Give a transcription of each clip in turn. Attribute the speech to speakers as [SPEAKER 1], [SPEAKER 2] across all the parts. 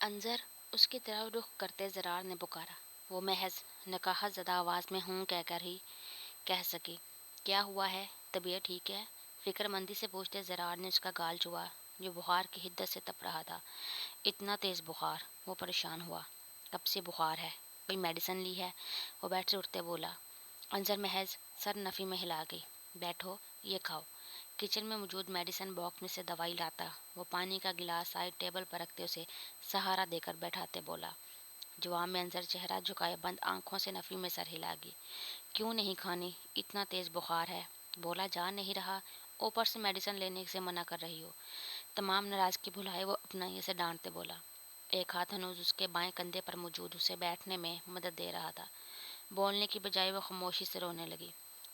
[SPEAKER 1] انظر اس کی طرف رخ کرتے زرار نے پکارا۔ وہ محض نکاحت زدہ آواز میں ہوں کہہ کر ہی کہہ سکی، کیا ہوا ہے؟ طبیعت ٹھیک ہے؟ فکر مندی سے پوچھتے زرار نے اس کا گال چھوا جو بخار کی حدت سے تپ رہا تھا۔ اتنا تیز بخار؟ وہ پریشان ہوا۔ کب سے بخار ہے؟ کوئی میڈیسن لی ہے؟ وہ بیٹھ سے اٹھتے بولا۔ انظر محض سر نفی میں ہلا گئی۔ بیٹھو، یہ کھاؤ۔ کچن میں موجود میڈیسن باکس میں سے دوائی لاتا وہ پانی کا گلاس سائڈ ٹیبل پر رکھتے اسے سہارا دے کر بیٹھاتے بولا۔ جواب میں انظر چہرہ جھکائے بند آنکھوں سے نفی میں سر ہلا گی۔ کیوں نہیں کھانی؟ اتنا تیز بخار ہے، بولا جا نہیں رہا، اوپر سے میڈیسن لینے سے منع کر رہی ہو۔ تمام ناراضگی بھلائے وہ اپنائیے سے ڈانٹتے بولا۔ ایک ہاتھ ہنوز اس کے بائیں کندھے پر موجود اسے بیٹھنے میں مدد دے رہا تھا۔ بولنے کی بجائے وہ خاموشی سے رونے لگی۔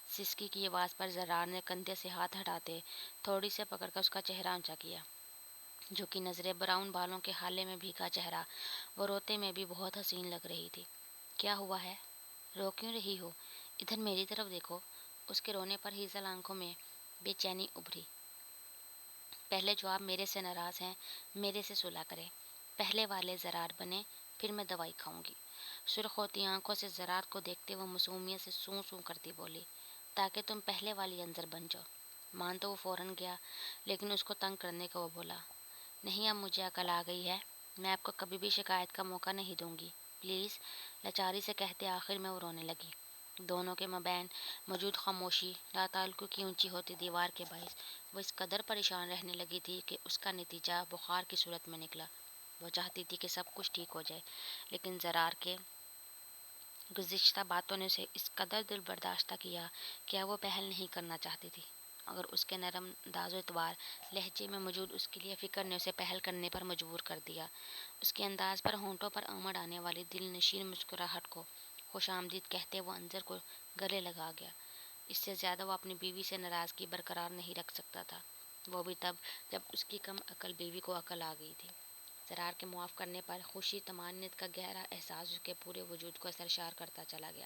[SPEAKER 1] سسکی کی آواز پر زرار نے کندھے سے ہاتھ ہٹاتے تھوڑی سے پکڑ کر اس کا چہرہ اونچا کیا۔ جھکی نظریں، براؤن بالوں کے حالے میں بھیگا چہرہ، وہ روتے میں بھی بہت حسین لگ رہی تھی۔ کیا ہوا ہے؟ رو کیوں رہی ہو؟ ادھر میری طرف دیکھو۔ اس کے رونے پر ہیزل آنکھوں میں بے چینی ابھری۔ پہلے جو آپ میرے سے ناراض ہیں، میرے سے صلح کریں۔ پہلے والے زرار بنے، پھر میں دوائی کھاؤں گی۔ سرخ ہوتی آنکھوں سے زرار کو دیکھتے وہ معصومیت سے سوں سوں کرتی بولی، تاکہ تم پہلے والی انظر بن جاؤ۔ مان تو وہ فوراً گیا، لیکن اس کو تنگ کرنے کا وہ بولا، نہیں اب مجھے عقل آ گئی ہے، میں آپ کو کبھی بھی شکایت کا موقع نہیں دوں گی، پلیز۔ لاچاری سے کہتے آخر میں وہ رونے لگی۔ دونوں کے مابین موجود خاموشی لاتعلق کی اونچی ہوتی دیوار کے باعث وہ اس قدر پریشان رہنے لگی تھی کہ اس کا نتیجہ بخار کی صورت میں نکلا۔ وہ چاہتی تھی کہ سب کچھ ٹھیک ہو جائے، لیکن زرار کے گزشتہ باتوں نے اسے اس قدر دل برداشتہ کیا کہ وہ پہل نہیں کرنا چاہتی تھی، مگر اس کے نرم انداز و اعتبار لہجے میں موجود اس کے لیے فکر نے اسے پہل کرنے پر مجبور کر دیا۔ اس کے انداز پر ہونٹوں پر امڑ آنے والی دل نشین مسکراہٹ کو خوش آمدید کہتے وہ انظر کو گلے لگا گیا۔ اس سے زیادہ وہ اپنی بیوی سے ناراضگی برقرار نہیں رکھ سکتا تھا، وہ بھی تب جب اس کی کم عقل بیوی کو عقل آ گئی تھی۔ زرار کے معاف کرنے پر خوشی طمانینت کا گہرا احساس اس کے پورے وجود کو سرشار کرتا چلا گیا۔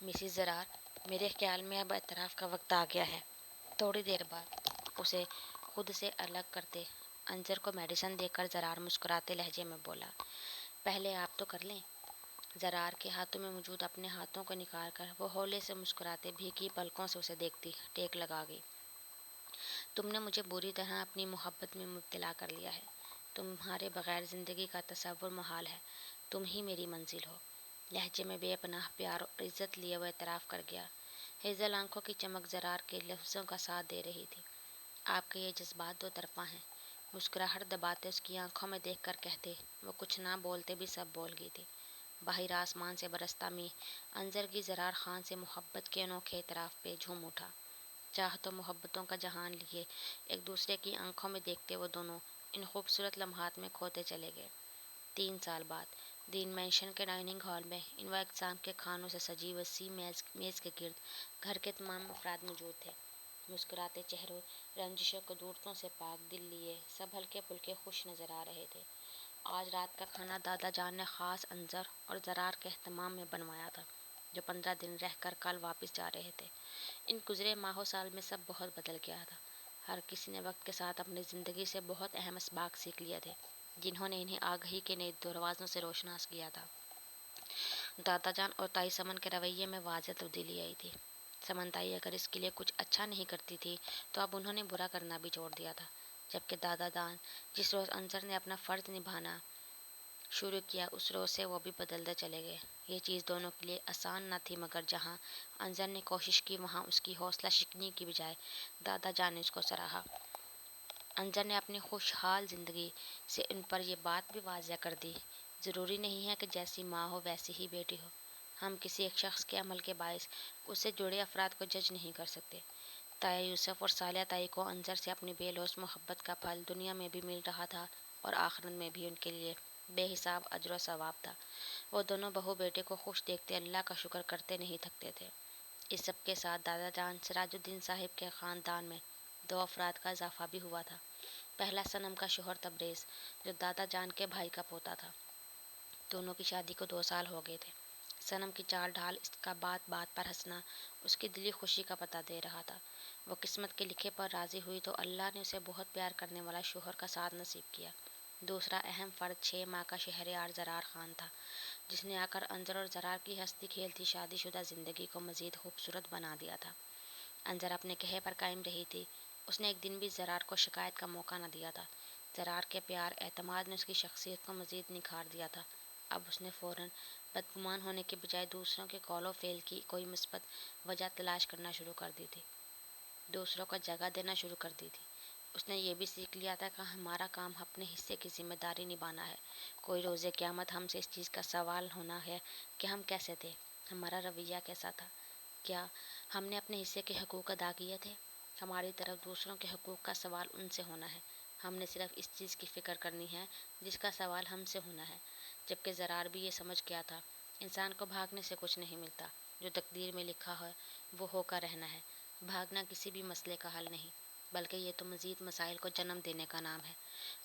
[SPEAKER 1] مسز زرار، میرے خیال میں اب اعتراف کا وقت آ گیا ہے۔ تھوڑی دیر بعد اسے خود سے الگ کرتے انظر کو میڈیسن دے کر زرار مسکراتے لہجے میں بولا، پہلے آپ تو کر لیں۔ زرار کے ہاتھوں میں موجود اپنے ہاتھوں کو نکال کر وہ ہولے سے مسکراتے بھیگی پلکوں سے اسے دیکھتی ٹیک لگا گئی۔ تم نے مجھے بری طرح اپنی محبت میں مبتلا کر لیا ہے، تمہارے بغیر زندگی کا تصور محال ہے، تم ہی میری منزل ہو۔ لہجے میں بے پناہ پیار اور عزت لیے وہ اعتراف کر گیا۔ ہیزل آنکھوں کی چمک زرار کے لفظوں کا ساتھ دے رہی تھی۔ آپ کے یہ جذبات دو طرفہ ہیں، مسکراہٹ دباتے اس کی آنکھوں میں دیکھ کر کہتے وہ کچھ نہ بولتے بھی سب بول گئی تھی۔ باہر آسمان سے برستا میغ انظر کی زرار خان سے محبت کے انوکھے اعتراف پہ جھوم اٹھا۔ چاہتوں محبتوں کا جہان لیے ایک دوسرے کی آنکھوں میں دیکھتے وہ دونوں ان خوبصورت لمحات میں کھوتے چلے گئے۔ 3 سال بعد دین مینشن کے ڈائننگ ہال میں انواع اقسام کے کھانوں سے سجی وسیع میز کے گرد گھر کے تمام افراد موجود تھے۔ مسکراتے چہروں، رنجشوں قدورتوں سے پاک دل لیے سب ہلکے پھلکے خوش نظر آ رہے تھے۔ آج رات کا کھانا دادا جان نے خاص انظر اور زرار کے اہتمام میں بنوایا تھا، جو 15 دن رہ کر کل واپس جا رہے تھے۔ ان گزرے ماہ و سال میں سب بہت بدل گیا تھا۔ ہر کسی نے وقت کے ساتھ اپنی زندگی سے بہت اہم اسباق سیکھ لیے تھے، جنہوں نے انہیں آگہی کے نئے دروازوں سے روشناس کیا تھا۔ دادا جان اور تائی سمن کے رویے میں واضح تبدیلی آئی تھی۔ سمن تائی اگر اس کے لیے کچھ اچھا نہیں کرتی تھی تو اب انہوں نے برا کرنا بھی چھوڑ دیا تھا، جبکہ دادا جان جس روز انظر نے اپنا فرض نبھانا شروع کیا اس روز سے وہ بھی بدلتے چلے گئے۔ یہ چیز دونوں کے لیے آسان نہ تھی، مگر جہاں انظر نے کوشش کی وہاں اس کی حوصلہ شکنی کی بجائے دادا جان نے اس کو سراہا۔ انظر نے اپنی خوشحال زندگی سے ان پر یہ بات بھی واضح کر دی، ضروری نہیں ہے کہ جیسی ماں ہو ویسی ہی بیٹی ہو۔ ہم کسی ایک شخص کے عمل کے باعث اس سے جڑے افراد کو جج نہیں کر سکتے۔ تایا یوسف اور صالحہ تائی کو انظر سے اپنی بے لوث محبت کا پھل دنیا میں بھی مل رہا تھا اور آخرت میں بھی ان کے لیے بے حساب اجر و ثواب تھا۔ وہ دونوں بہو بیٹے کو خوش دیکھتے اللہ کا شکر کرتے نہیں تھکتے تھے۔ اس سب کے ساتھ دادا جان سراج الدین صاحب کے خاندان میں 2 افراد کا اضافہ بھی ہوا تھا۔ پہلا صنم کا شوہر تبریز، جو دادا جان کے بھائی کا پوتا تھا۔ دونوں کی شادی کو 2 سال ہو گئے تھے۔ صنم کی چال ڈھال، اس کا بات بات پر ہنسنا اس کی دلی خوشی کا پتہ دے رہا تھا۔ وہ قسمت کے لکھے پر راضی ہوئی تو اللہ نے اسے بہت پیار کرنے والا شوہر کا ساتھ نصیب کیا۔ دوسرا اہم فرد 6 ماہ کا شہریار زرار خان تھا، جس نے آ کر انظر اور زرار کی ہنستی کھیلتی شادی شدہ زندگی کو مزید خوبصورت بنا دیا تھا۔ انظر اپنے کہے پر قائم رہی تھی، اس نے ایک دن بھی زرار کو شکایت کا موقع نہ دیا تھا۔ زرار کے پیار اعتماد نے اس کی شخصیت کو مزید نکھار دیا تھا۔ اب اس نے فوراً بدگمان ہونے کے بجائے دوسروں کے قول و فعل کی کوئی مثبت وجہ تلاش کرنا شروع کر دی تھی، دوسروں کو جگہ دینا شروع کر دی تھی۔ اس نے یہ بھی سیکھ لیا تھا کہ ہمارا کام اپنے حصے کی ذمہ داری نبھانا ہے۔ کوئی روز قیامت ہم سے اس چیز کا سوال ہونا ہے کہ ہم کیسے تھے، ہمارا رویہ کیسا تھا، کیا ہم نے اپنے حصے کے حقوق ادا کیے تھے۔ ہماری طرف دوسروں کے حقوق کا سوال ان سے ہونا ہے، ہم نے صرف اس چیز کی فکر کرنی ہے جس کا سوال ہم سے ہونا ہے۔ جبکہ زرار بھی یہ سمجھ گیا تھا، انسان کو بھاگنے سے کچھ نہیں ملتا، جو تقدیر میں لکھا ہے وہ ہو کر رہنا ہے۔ بھاگنا کسی بھی مسئلے کا حل نہیں، بلکہ یہ تو مزید مسائل کو جنم دینے کا نام ہے۔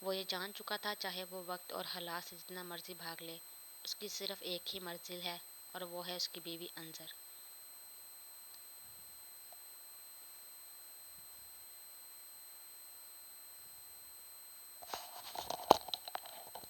[SPEAKER 1] وہ یہ جان چکا تھا، چاہے وہ وقت اور حالات سے جتنا مرضی بھاگ لے، اس کی صرف ایک ہی منزل ہے، اور وہ ہے اس کی بیوی انظر۔